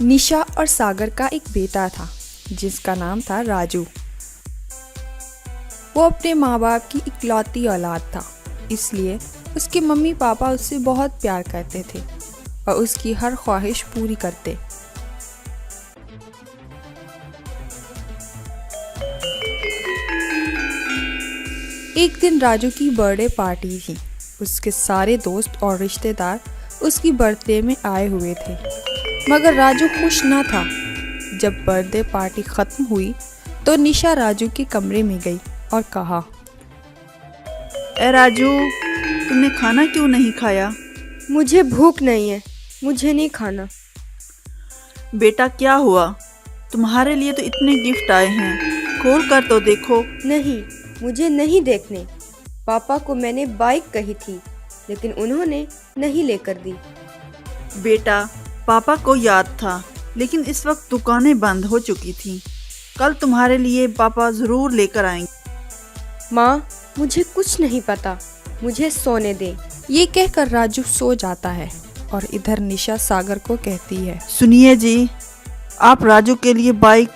निशा और सागर का एक बेटा था जिसका नाम था राजू। वो अपने माँ बाप की इकलौती औलाद था, इसलिए उसके मम्मी पापा उससे बहुत प्यार करते थे और उसकी हर ख्वाहिश पूरी करते। एक दिन राजू की बर्थडे पार्टी थी। उसके सारे दोस्त और रिश्तेदार उसकी बर्थडे में आए हुए थे, मगर राजू खुश न था। जब बर्थडे पार्टी खत्म हुई तो निशा राजू के कमरे में गई और कहा, ए राजू, तुमने खाना क्यों नहीं खाया? मुझे भूख नहीं है, मुझे नहीं खाना। बेटा क्या हुआ? तुम्हारे लिए तो इतने गिफ्ट आए हैं, खोल कर तो देखो। नहीं, मुझे नहीं देखने। पापा को मैंने बाइक कही थी, लेकिन उन्होंने नहीं लेकर दी। बेटा, पापा को याद था, लेकिन इस वक्त दुकानें बंद हो चुकी थीं। कल तुम्हारे लिए पापा जरूर लेकर आएंगे। माँ, मुझे कुछ नहीं पता, मुझे सोने दे। ये कहकर राजू सो जाता है और इधर निशा सागर को कहती है, सुनिए जी, आप राजू के लिए बाइक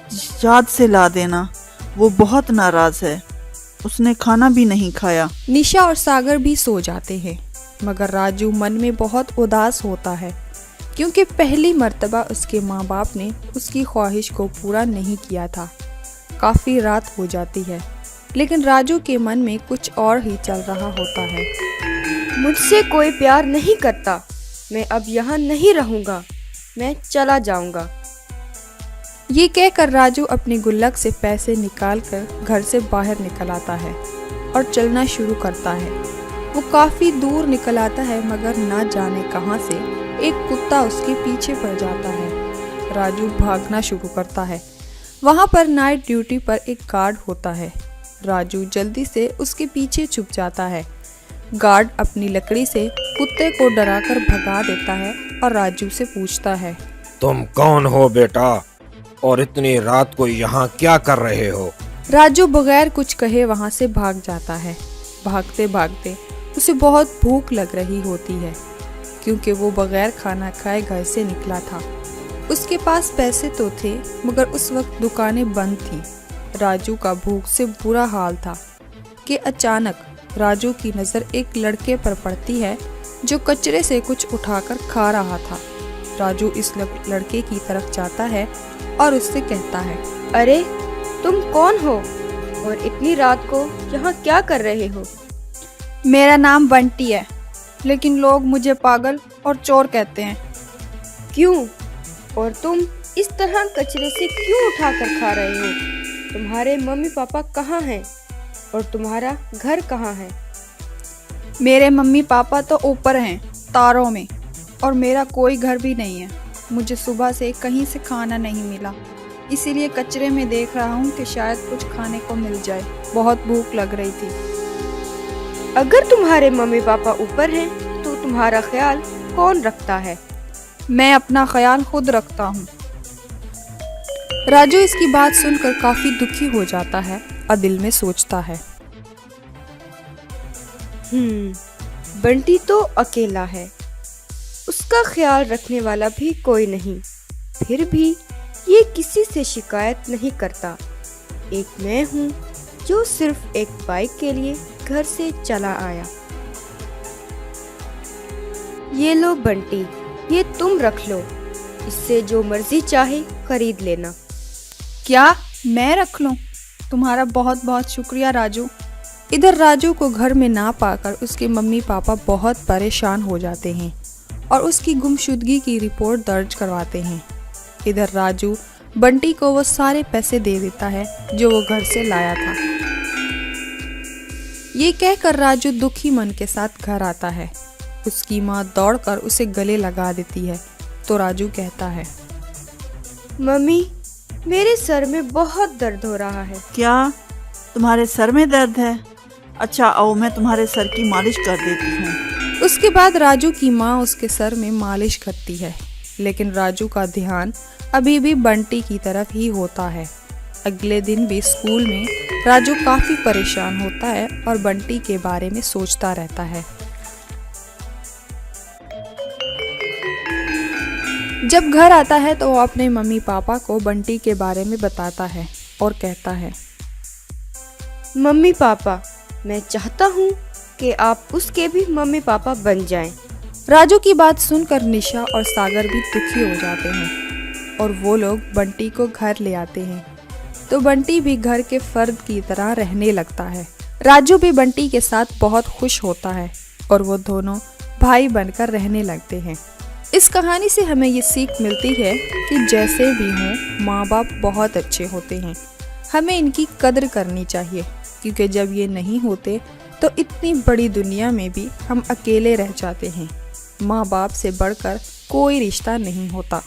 याद से ला देना, वो बहुत नाराज है, उसने खाना भी नहीं खाया। निशा और सागर भी सो जाते हैं, मगर राजू मन में बहुत उदास होता है क्योंकि पहली मर्तबा उसके माँ बाप ने उसकी ख्वाहिश को पूरा नहीं किया था। काफ़ी रात हो जाती है, लेकिन राजू के मन में कुछ और ही चल रहा होता है। मुझसे कोई प्यार नहीं करता, मैं अब यहाँ नहीं रहूँगा, मैं चला जाऊँगा। ये कहकर राजू अपनी गुल्लक से पैसे निकालकर घर से बाहर निकल आता है और चलना शुरू करता है। वो काफ़ी दूर निकल आता है, मगर ना जाने कहाँ से एक कुत्ता उसके पीछे पड़ जाता है। राजू भागना शुरू करता है। वहाँ पर नाइट ड्यूटी पर एक गार्ड होता है। राजू जल्दी से उसके पीछे छुप जाता है। गार्ड अपनी लकड़ी से कुत्ते को डराकर भगा देता है और राजू से पूछता है, तुम कौन हो बेटा, और इतनी रात को यहाँ क्या कर रहे हो? राजू बगैर कुछ कहे वहाँ से भाग जाता है। भागते भागते उसे बहुत भूख लग रही होती है क्योंकि वो बगैर खाना खाए घर से निकला था। उसके पास पैसे तो थे, मगर उस वक्त दुकानें बंद थी। राजू का भूख से बुरा हाल था कि अचानक राजू की नज़र एक लड़के पर पड़ती है जो कचरे से कुछ उठाकर खा रहा था। राजू इस लड़के की तरफ जाता है और उससे कहता है, अरे, तुम कौन हो और इतनी रात को यहाँ क्या कर रहे हो? मेरा नाम बंटी है, लेकिन लोग मुझे पागल और चोर कहते हैं। क्यों? और तुम इस तरह कचरे से क्यों उठाकर खा रहे हो? तुम्हारे मम्मी पापा कहाँ हैं और तुम्हारा घर कहाँ है? मेरे मम्मी पापा तो ऊपर हैं तारों में, और मेरा कोई घर भी नहीं है। मुझे सुबह से कहीं से खाना नहीं मिला, इसीलिए कचरे में देख रहा हूँ कि शायद कुछ खाने को मिल जाए। बहुत भूख लग रही थी। अगर तुम्हारे मम्मी पापा ऊपर हैं, तो तुम्हारा ख्याल कौन रखता है? मैं अपना ख्याल खुद रखता हूँ। राजू इसकी बात सुनकर काफी दुखी हो जाता है और दिल में सोचता है, बंटी तो अकेला है, उसका ख्याल रखने वाला भी कोई नहीं, फिर भी ये किसी से शिकायत नहीं करता। एक मैं हूँ जो सिर्फ एक बाइक के लिए घर से चला आया। ये लो बंटी, ये तुम रख लो, इससे जो मर्जी चाहे खरीद लेना। क्या मैं रख लूं? तुम्हारा बहुत बहुत शुक्रिया राजू। इधर राजू को घर में ना पाकर उसके मम्मी पापा बहुत परेशान हो जाते हैं और उसकी गुमशुदगी की रिपोर्ट दर्ज करवाते हैं। इधर राजू बंटी को वो सारे पैसे दे देता है जो वो घर से लाया था। ये कहकर राजू दुखी मन के साथ घर आता है। उसकी माँ दौड़कर उसे गले लगा देती है तो राजू कहता है, मम्मी, मेरे सर में बहुत दर्द हो रहा है। क्या तुम्हारे सर में दर्द है? अच्छा, आओ मैं तुम्हारे सर की मालिश कर देती हूँ। उसके बाद राजू की माँ उसके सर में मालिश करती है, लेकिन राजू का ध्यान अभी भी बंटी की तरफ ही होता है। अगले दिन भी स्कूल में राजू काफी परेशान होता है और बंटी के बारे में सोचता रहता है। जब घर आता है तो वो अपने मम्मी पापा को बंटी के बारे में बताता है और कहता है, मम्मी पापा, मैं चाहता हूँ कि आप उसके भी मम्मी पापा बन जाएं। राजू की बात सुनकर निशा और सागर भी दुखी हो जाते हैं और वो लोग बंटी को घर ले आते हैं। तो बंटी भी घर के फर्द की तरह रहने लगता है। राजू भी बंटी के साथ बहुत खुश होता है और वो दोनों भाई बनकर रहने लगते हैं। इस कहानी से हमें ये सीख मिलती है कि जैसे भी हों, माँ बाप बहुत अच्छे होते हैं। हमें इनकी कद्र करनी चाहिए, क्योंकि जब ये नहीं होते तो इतनी बड़ी दुनिया में भी हम अकेले रह जाते हैं। माँ बाप से बढ़कर कोई रिश्ता नहीं होता।